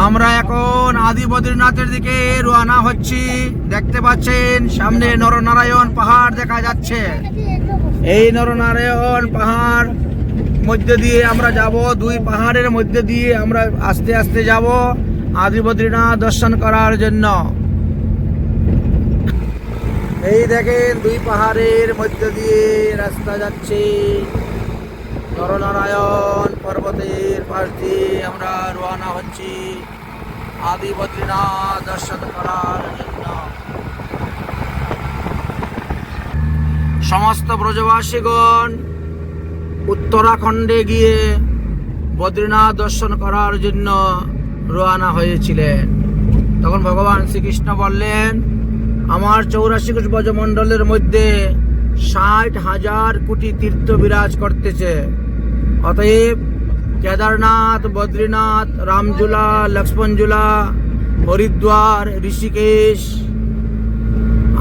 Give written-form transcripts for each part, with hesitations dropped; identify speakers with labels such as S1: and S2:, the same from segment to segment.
S1: আমরা এখন আদি বদ্রীনাথের দিকে রওনা হচ্ছি। দেখতে পাচ্ছেন সামনে নরনারায়ণ পাহাড় দেখা যাচ্ছে। এই নরনারায়ণ পাহাড় মধ্যে দিয়ে আমরা যাব, দুই পাহাড়ের মধ্যে দিয়ে আমরা আস্তে আস্তে যাব আদি বদ্রীনাথ দর্শন করার জন্য। এই দেখেন দুই পাহাড়ের মধ্যে দিয়ে রাস্তা যাচ্ছে। নরনারায়ণ পর্বতের পাশ দিয়ে আমরা রওনা হচ্ছি আদি বদ্রীনাথ দর্শন করার জন্য। সমস্ত ব্রজবাসীগণ উত্তরাখণ্ডে গিয়ে বদ্রীনাথ দর্শন করার জন্য রওনা হয়েছিলেন। তখন ভগবান শ্রীকৃষ্ণ বললেন, আমার 84 কোটি ব্রজমণ্ডলের মধ্যে 60,000 কোটি তীর্থ বিরাজ করতেছে। অতএব কেদারনাথ, বদ্রীনাথ, রামঝুলা, লক্ষ্মণঝুলা, হরিদ্বার, ঋষিকেশ,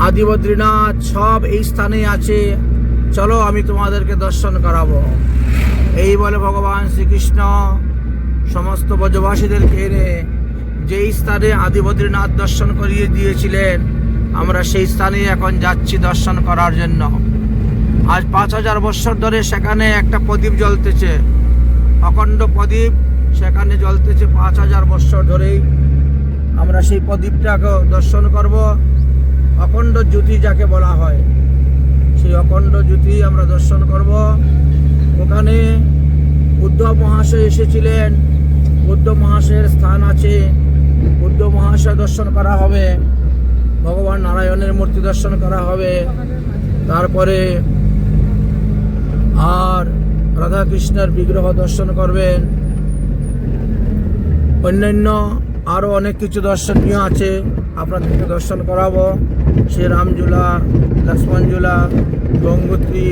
S1: আদি বদ্রীনাথ সব এই স্থানে আছে। চলো আমি তোমাদেরকে দর্শন করাবো। এই বলে ভগবান শ্রীকৃষ্ণ সমস্ত ব্রজবাসীদেরকে এনে যেই স্থানে আদি বদ্রীনাথ দর্শন করিয়ে দিয়েছিলেন, আমরা সেই স্থানে এখন যাচ্ছি দর্শন করার জন্য। আজ 5000 বছর ধরে সেখানে একটা প্রদীপ জ্বলতেছে, অখণ্ড প্রদীপ সেখানে জ্বলতেছে 5000 বছর ধরেই। আমরা সেই প্রদীপটাকে দর্শন করব। অখণ্ড জ্যোতি যাকে বলা হয়, সেই অখণ্ড জ্যোতি আমরা দর্শন করব। ওখানে উদ্ধব মহাশয় এসেছিলেন, উদ্ধব মহাশয়ের স্থান আছে, উদ্ধব মহাশয় দর্শন করা হবে। ভগবান নারায়ণের মূর্তি দর্শন করা হবে। তারপরে আর রাধা কৃষ্ণের বিগ্রহ দর্শন করবেন। অন্যান্য আরো অনেক কিছু দর্শনীয় আছে, আপনাদেরকে দর্শন করাবো। সে রামঝুলা, লক্ষ্মণঝুলা, গঙ্গোত্রী,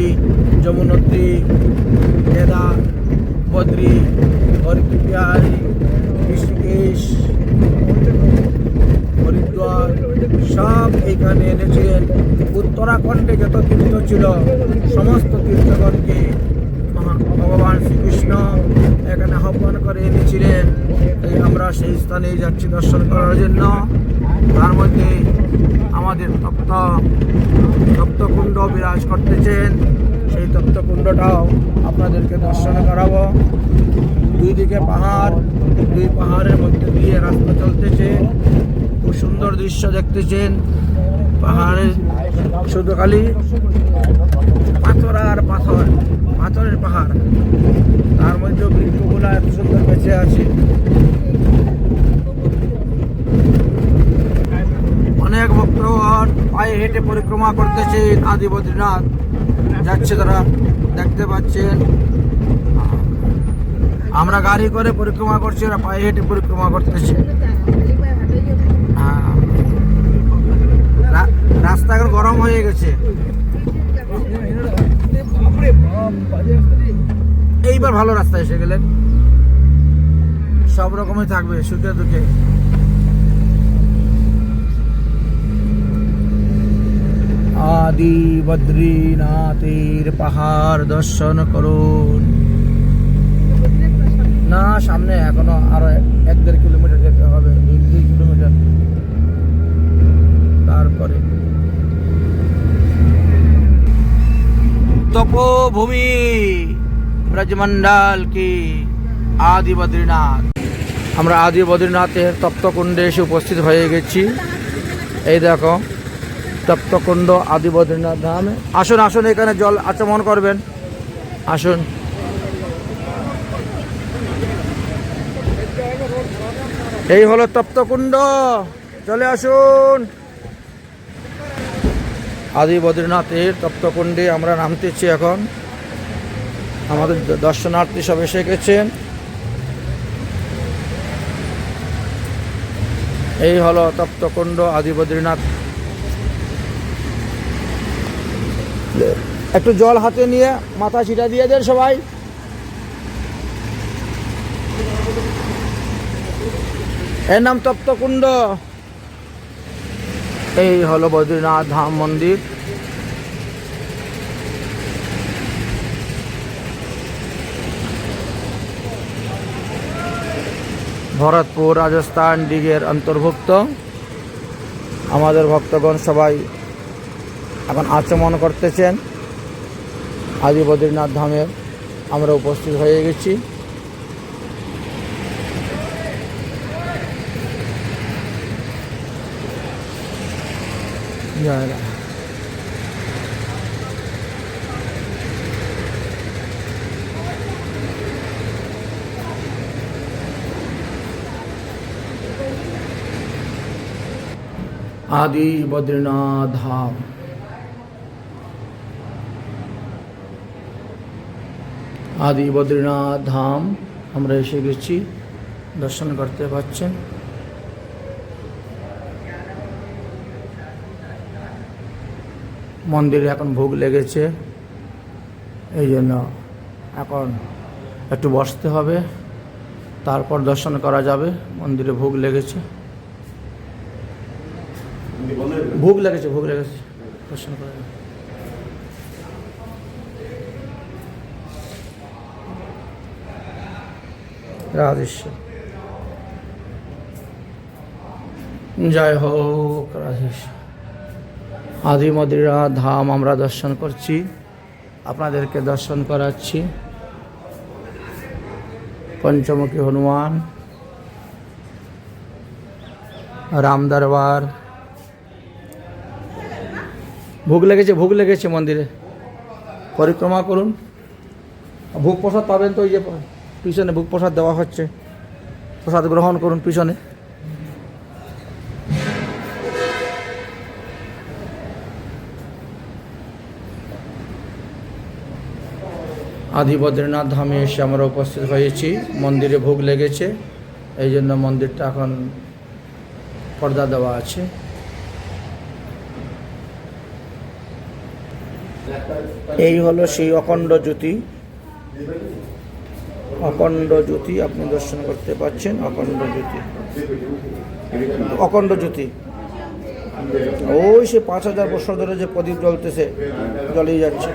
S1: যমুনোত্রী, কেদা, বদ্রী, হরিদ্বার, ঋষিকেশ, হরিদ্বার সব এইখানে এনেছিলেন। উত্তরাখণ্ডে যত তীর্থ ছিল সমস্ত তীর্থগণকে ভগবান শ্রীকৃষ্ণ এখানে আহ্বান করে এনেছিলেন। তাই আমরা সেই স্থানে যাচ্ছি দর্শন করার জন্য। তার মধ্যে আমাদের তপ্তকুণ্ড বিরাজ করতেছেন। সেই তপ্তকুণ্ডটাও আপনাদেরকে দর্শন করাবো। দুই দিকে পাহাড়, দুই পাহাড়ের মধ্যে দিয়ে রাস্তা চলতেছে। খুব সুন্দর দৃশ্য দেখতেছেন। পাহাড়ে শুধু খালি পাথর আর পাথর, পাথরের পাহাড়, তার মধ্যে বৃক্ষগুলা এত সুন্দর বেঁচে আছে। অনেক ভক্তগণ পায়ে হেঁটে পরিক্রমা করতেছে আদি বদ্রীনাথ যাচ্ছে, তারা দেখতে পাচ্ছেন। আমরা গাড়ি করে পরিক্রমা করছি, ওরা পায়ে হেঁটে পরিক্রমা করতেছে। রাস্তা এখন গরম হয়ে গেছে। এইবার ভালো রাস্তা এসে গেলেন, সব রকমই থাকবে সুখে দুঃখে। আদি বদ্রীনাথের পাহাড় দর্শন করুন। না, সামনে এখনো আরো 1-1.5 কিলোমিটার যেতে হবে, 2 কিলোমিটার। তারপরে তপোভূমি ব্রজমন্ডল কি আদি বদ্রীনাথ। আমরা আদি বদ্রীনাথের তপ্তকুণ্ডে এসে উপস্থিত হয়ে গেছি। এই দেখো তপ্তকুণ্ড আদি বদ্রীনাথ ধামে। আসুন আসুন, এখানে জল আচমন করবেন, আসুন। এই হলো তপ্তকুণ্ড, চলে আসুন। আদি বদ্রীনাথের তপ্তকুণ্ডে আমরা নামতেছি এখন। আমাদের দর্শনার্থী সব এসে গেছেন। এই হলো তপ্তকুণ্ড আদি বদ্রীনাথ। একটু জল হাতে নিয়ে মাথা ছিটা দিয়ে দেন সবাই। এর নাম তপ্তকুণ্ড। এই হলো বদ্রীনাথ ধাম মন্দির। ভরতপুর রাজস্থান ডিগের অন্তর্ভুক্ত। আমাদের ভক্তগণ সবাই এখন আচমন করতেছেন আদি বদ্রীনাথ ধামের। আমরা উপস্থিত হয়ে গেছি। জয় রাম। आदि बद्रीनाथ धाम। आदि बद्रीनाथ धाम আমরা এসে গেছি, দর্শন করতে পাচ্ছেন। মন্দিরে এখন ভোগ লেগেছে, এই জন্য এখন একটু বসতে হবে, তারপর দর্শন করা যাবে। মন্দিরে ভোগ লেগেছে, ভোগ লেগেছে দর্শন করা যাবে। রাধেশ্বর জয় হোক, রাধেশ্বর। আদি বদ্রীনাথ ধাম আমরা দর্শন করছি, আপনাদেরকে দর্শন করাচ্ছি। পঞ্চমুখী হনুমান, রাম দরবার। ভোগ লেগেছে মন্দিরে, পরিক্রমা করুন। ভোগ প্রসাদ পাবেন তো, ওই যে পিছনে ভোগ প্রসাদ দেওয়া হচ্ছে, প্রসাদ গ্রহণ করুন পিছনে। আদি বদ্রীনাথ ধামে এসে আমরা উপস্থিত হয়েছি। মন্দিরে ভোগ লেগেছে, এই জন্য মন্দিরটা এখন পর্দা দেওয়া আছে। এই হলো সেই অখণ্ড জ্যোতি, অখণ্ড জ্যোতি আপনি দর্শন করতে পাচ্ছেন। অখণ্ড জ্যোতি ওই সে 5000 বছর ধরে যে প্রদীপ জ্বলতেছে, জ্বলেই যাচ্ছে।